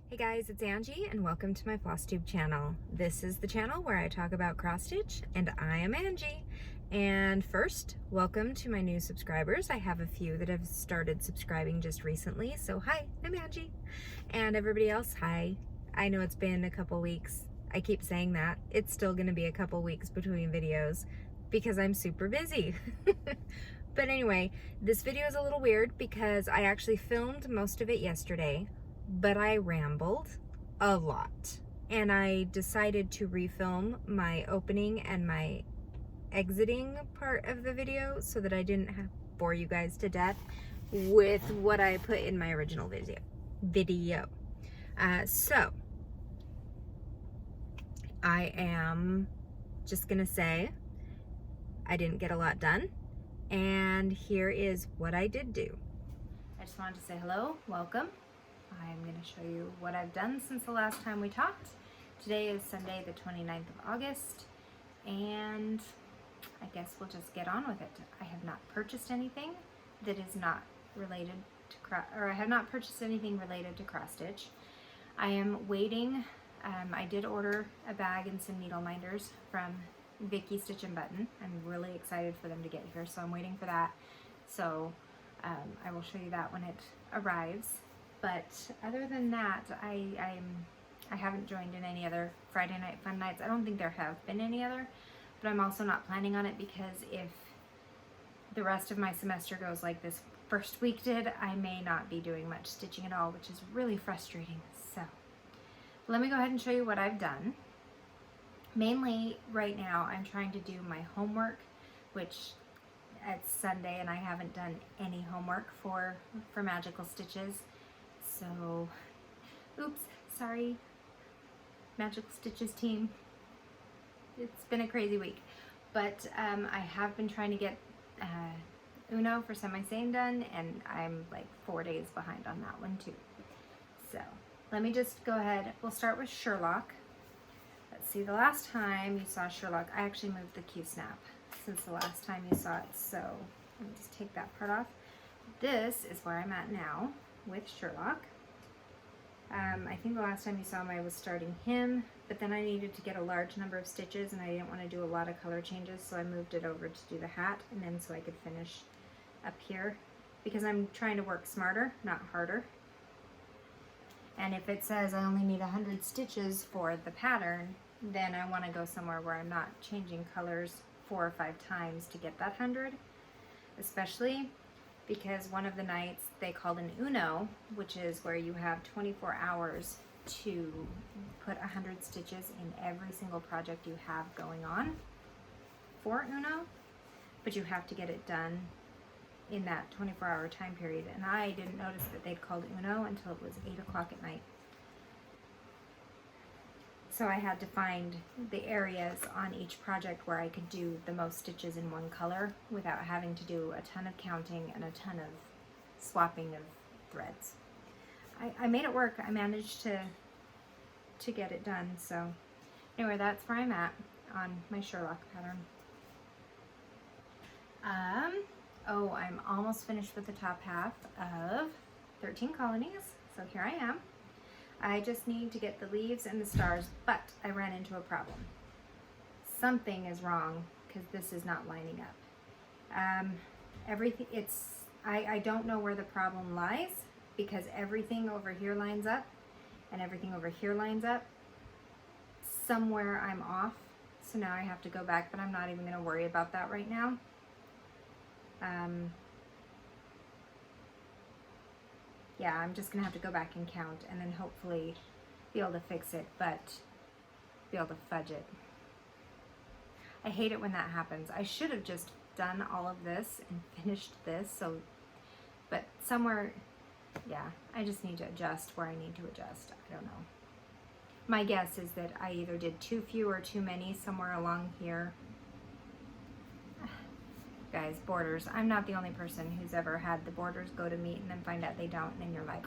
Hey guys, it's Angie and welcome to my FlossTube channel. This is the channel where I talk about cross stitch and I am Angie. And first, welcome to my new subscribers. I have a few that have started subscribing just recently, so hi, I'm Angie. And everybody else, hi. I know it's been a couple weeks. I keep saying that. It's still gonna be a couple weeks between videos because I'm super busy. But anyway, this video is a little weird because I actually filmed most of it yesterday, but I rambled a lot. And I decided to refilm my opening and my exiting part of the video so that I didn't have to bore you guys to death with what I put in my original video. So I am just gonna say I didn't get a lot done, and here is what I did do. I just wanted to say hello, welcome. I'm going to show you what I've done since the last time we talked. Today is Sunday the 29th of August, and I guess we'll just get on with it. I have not purchased anything that is not related to I have not purchased anything related to cross stitch. I am waiting. I did order a bag and some needle minders from Vicky Stitch and Button. I'm really excited for them to get here, so I'm waiting for that. So I will show you that when it arrives. But other than that, I haven't joined in any other Friday Night Fun Nights. I don't think there have been any other, but I'm also not planning on it because if the rest of my semester goes like this first week did, I may not be doing much stitching at all, which is really frustrating. So let me go ahead and show you what I've done. Mainly right now, I'm trying to do my homework, which it's Sunday and I haven't done any homework for Magical Stitches. So, oops, sorry, Magical Stitches team. It's been a crazy week, but I have been trying to get Uno for Semi-Sane done, and I'm like 4 days behind on that one too. So, let me just go ahead. We'll start with Sherlock. Let's see, the last time you saw Sherlock, I actually moved the Q-snap since the last time you saw it, so let me just take that part off. This is where I'm at now with Sherlock. I think the last time you saw him I was starting him, but then I needed to get a large number of stitches and I didn't want to do a lot of color changes, so I moved it over to do the hat, and then so I could finish up here because I'm trying to work smarter, not harder. And if it says I only need 100 stitches for the pattern, then I want to go somewhere where I'm not changing colors 4 or 5 times to get that 100, especially because one of the nights they called an Uno, which is where you have 24 hours to put 100 stitches in every single project you have going on for Uno, but you have to get it done in that 24-hour time period. And I didn't notice that they'd called Uno until it was 8 o'clock at night. So I had to find the areas on each project where I could do the most stitches in one color without having to do a ton of counting and a ton of swapping of threads. I made it work. I managed to get it done. So anyway, that's where I'm at on my Sherlock pattern. Oh, I'm almost finished with the top half of 13 Colonies. So here I am. I just need to get the leaves and the stars, but I ran into a problem. Something is wrong because this is not lining up. I don't know where the problem lies because everything over here lines up and everything over here lines up. Somewhere I'm off, so now I have to go back, but I'm not even going to worry about that right now. Yeah, I'm just gonna have to go back and count and then hopefully be able to fix it, but be able to fudge it. I hate it when that happens. I should have just done all of this and finished this, but somewhere, yeah, I just need to adjust where I need to adjust. I don't know. My guess is that I either did too few or too many somewhere along here. Guys, borders. I'm not the only person who's ever had the borders go to meet and then find out they don't, and then you're like,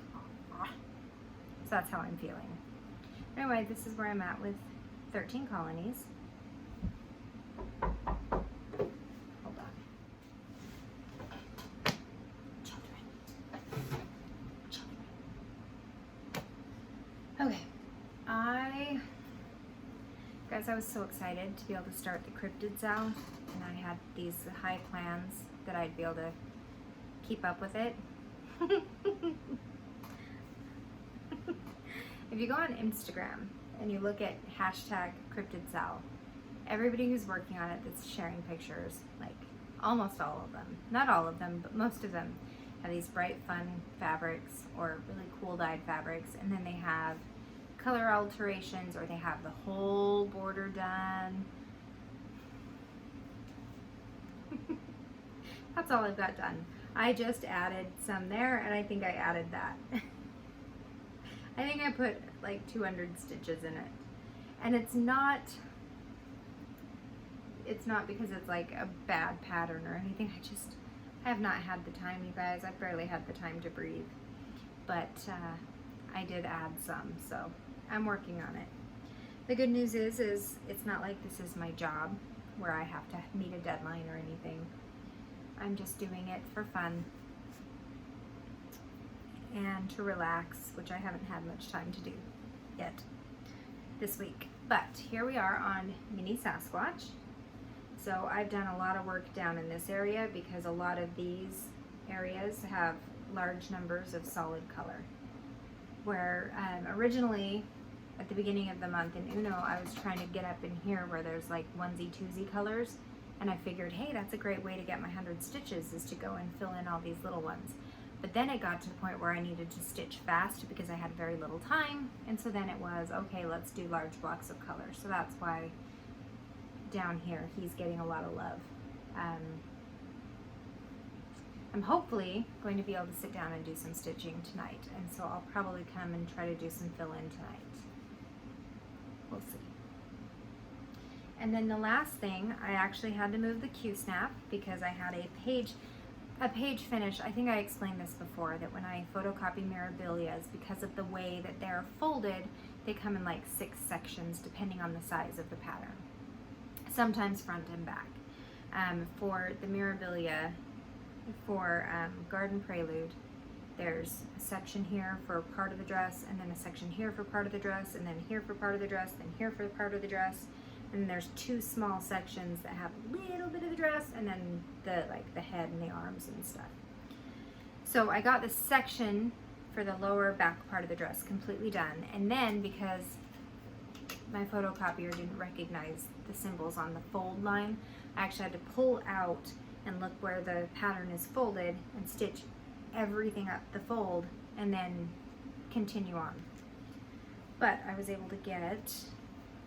oh. So that's how I'm feeling. Anyway, this is where I'm at with 13 Colonies. Hold on. Children. guys, I was so excited to be able to start the cryptids out, and I had these high plans that I'd be able to keep up with it. If you go on Instagram and you look at hashtag cryptidsal, everybody who's working on it that's sharing pictures, like almost all of them, not all of them, but most of them have these bright, fun fabrics or really cool dyed fabrics, and then they have color alterations, or they have the whole border done. That's all I've got done. I just added some there, and I think I added that. I think I put like 200 stitches in it. And it's not because it's like a bad pattern or anything. I have not had the time, you guys. I've barely had the time to breathe. But I did add some, so I'm working on it. The good news is it's not like this is my job where I have to meet a deadline or anything. I'm just doing it for fun and to relax, which I haven't had much time to do yet this week. But here we are on Mini Sasquatch. So I've done a lot of work down in this area because a lot of these areas have large numbers of solid color. Where originally at the beginning of the month in Uno, I was trying to get up in here where there's like onesie twosie colors, and I figured, hey, that's a great way to get my 100 stitches, is to go and fill in all these little ones. But then it got to the point where I needed to stitch fast because I had very little time, and so then it was, okay, let's do large blocks of color. So that's why down here he's getting a lot of love. I'm hopefully going to be able to sit down and do some stitching tonight, and so I'll probably come and try to do some fill-in tonight. We'll see. And then the last thing, I actually had to move the Q-snap because I had a page finish. I think I explained this before, that when I photocopy Mirabilias, because of the way that they're folded, they come in like 6 sections depending on the size of the pattern, sometimes front and back. For the Mirabilia, for Garden Prelude, there's a section here for part of the dress, and then a section here for part of the dress, and then here for part of the dress, then here for part of the dress, and there's 2 small sections that have a little bit of the dress, and then the head and the arms and stuff. So I got this section for the lower back part of the dress completely done, and then because my photocopier didn't recognize the symbols on the fold line, I actually had to pull out and look where the pattern is folded and stitch everything up the fold and then continue on. But I was able to get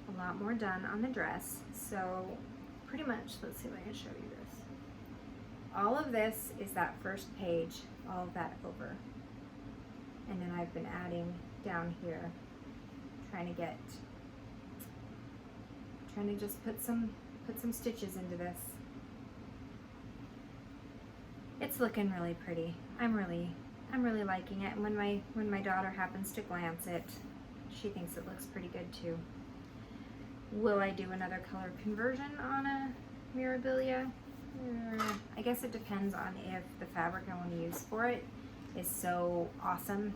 a lot more done on the dress. So pretty much, let's see if I can show you this. All of this is that first page, all of that over. And then I've been adding down here, trying to just put some stitches into this. It's looking really pretty. I'm really liking it. And when my daughter happens to glance it, she thinks it looks pretty good too. Will I do another color conversion on a Mirabilia? I guess it depends on if the fabric I want to use for it is so awesome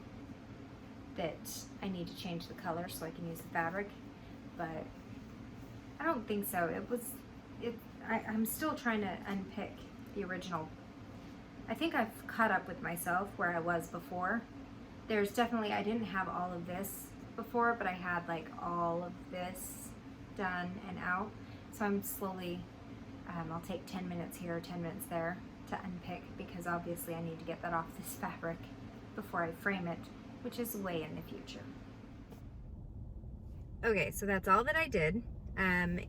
that I need to change the color so I can use the fabric. But I don't think so. I'm still trying to unpick the original. I think I've caught up with myself where I was before. There's definitely, I didn't have all of this before, but I had like all of this done and out. So I'm slowly, I'll take 10 minutes here, 10 minutes there to unpick, because obviously I need to get that off this fabric before I frame it, which is way in the future. Okay, so that's all that I did.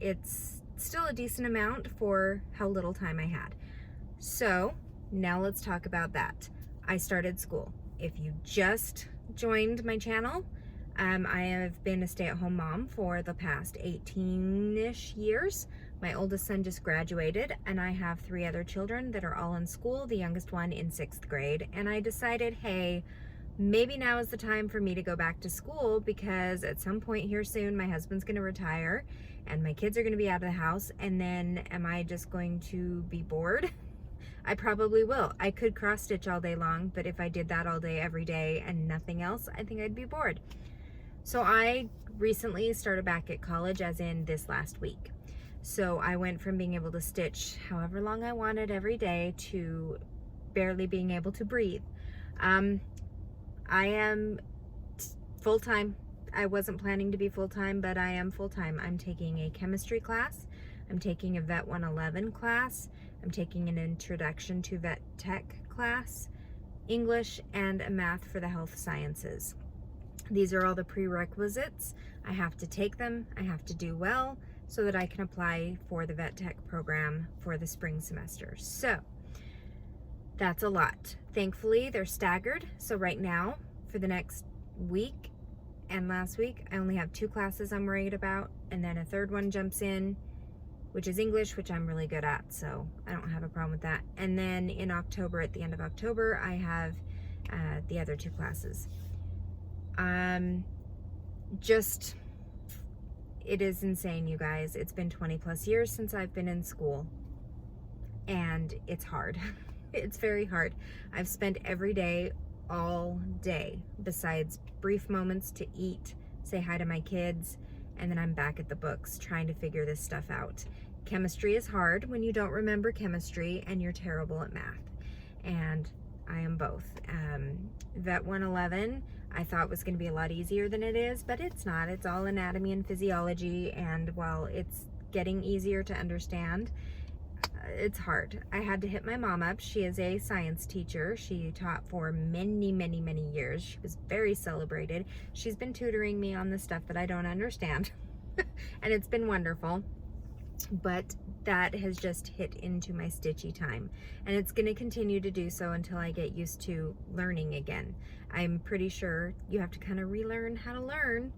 It's still a decent amount for how little time I had. So now let's talk about that. I started school. If you just joined my channel, I have been a stay-at-home mom for the past 18-ish years. My oldest son just graduated, and I have 3 other children that are all in school, the youngest one in 6th grade. And I decided, hey, maybe now is the time for me to go back to school, because at some point here soon, my husband's gonna retire and my kids are gonna be out of the house, and then am I just going to be bored? I probably will. I could cross stitch all day long, but if I did that all day, every day, and nothing else, I think I'd be bored. So I recently started back at college, as in this last week. So I went from being able to stitch however long I wanted every day to barely being able to breathe. I am full-time. I wasn't planning to be full-time, but I am full-time. I'm taking a chemistry class. I'm taking a Vet 111 class. I'm taking an Introduction to Vet Tech class, English, and a math for the health sciences. These are all the prerequisites. I have to take them. I have to do well so that I can apply for the Vet Tech program for the spring semester. So that's a lot. Thankfully, they're staggered. So right now, for the next week and last week, I only have 2 classes I'm worried about, and then a third one jumps in, which is English, which I'm really good at, so I don't have a problem with that. And then in October, at the end of October, I have the other 2 classes. It is insane, you guys. It's been 20 plus years since I've been in school, and it's hard. It's very hard. I've spent every day, all day, besides brief moments to eat, say hi to my kids, and then I'm back at the books trying to figure this stuff out. Chemistry is hard when you don't remember chemistry and you're terrible at math, and I am both. Vet 111 I thought was going to be a lot easier than it is, but it's not. It's all anatomy and physiology, and while it's getting easier to understand, it's hard. I had to hit my mom up. She is a science teacher. She taught for many, many, many years. She was very celebrated. She's been tutoring me on the stuff that I don't understand, and it's been wonderful. But that has just hit into my stitchy time, and it's going to continue to do so until I get used to learning again. I'm pretty sure you have to kind of relearn how to learn,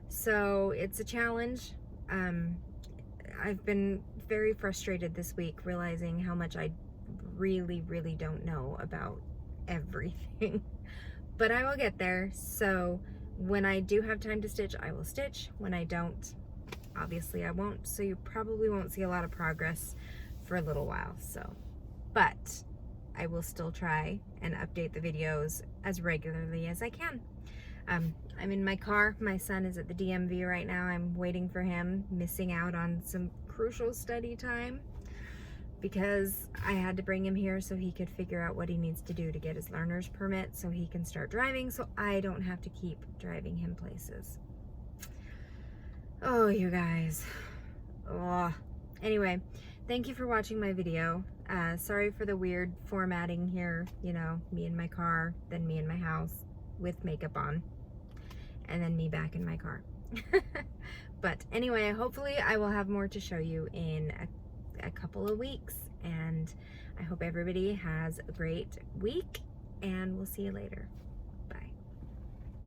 so it's a challenge. I've been very frustrated this week, realizing how much I really, really don't know about everything. But I will get there. So when I do have time to stitch, I will stitch. When I don't, obviously I won't. So you probably won't see a lot of progress for a little while. But I will still try and update the videos as regularly as I can. I'm in my car. My son is at the DMV right now. I'm waiting for him, missing out on some crucial study time because I had to bring him here so he could figure out what he needs to do to get his learner's permit so he can start driving, so I don't have to keep driving him places. Oh, you guys. Oh. Anyway, thank you for watching my video. Sorry for the weird formatting here, you know, me in my car, then me in my house with makeup on, and then me back in my car. But anyway, hopefully I will have more to show you in a couple of weeks, and I hope everybody has a great week, and we'll see you later.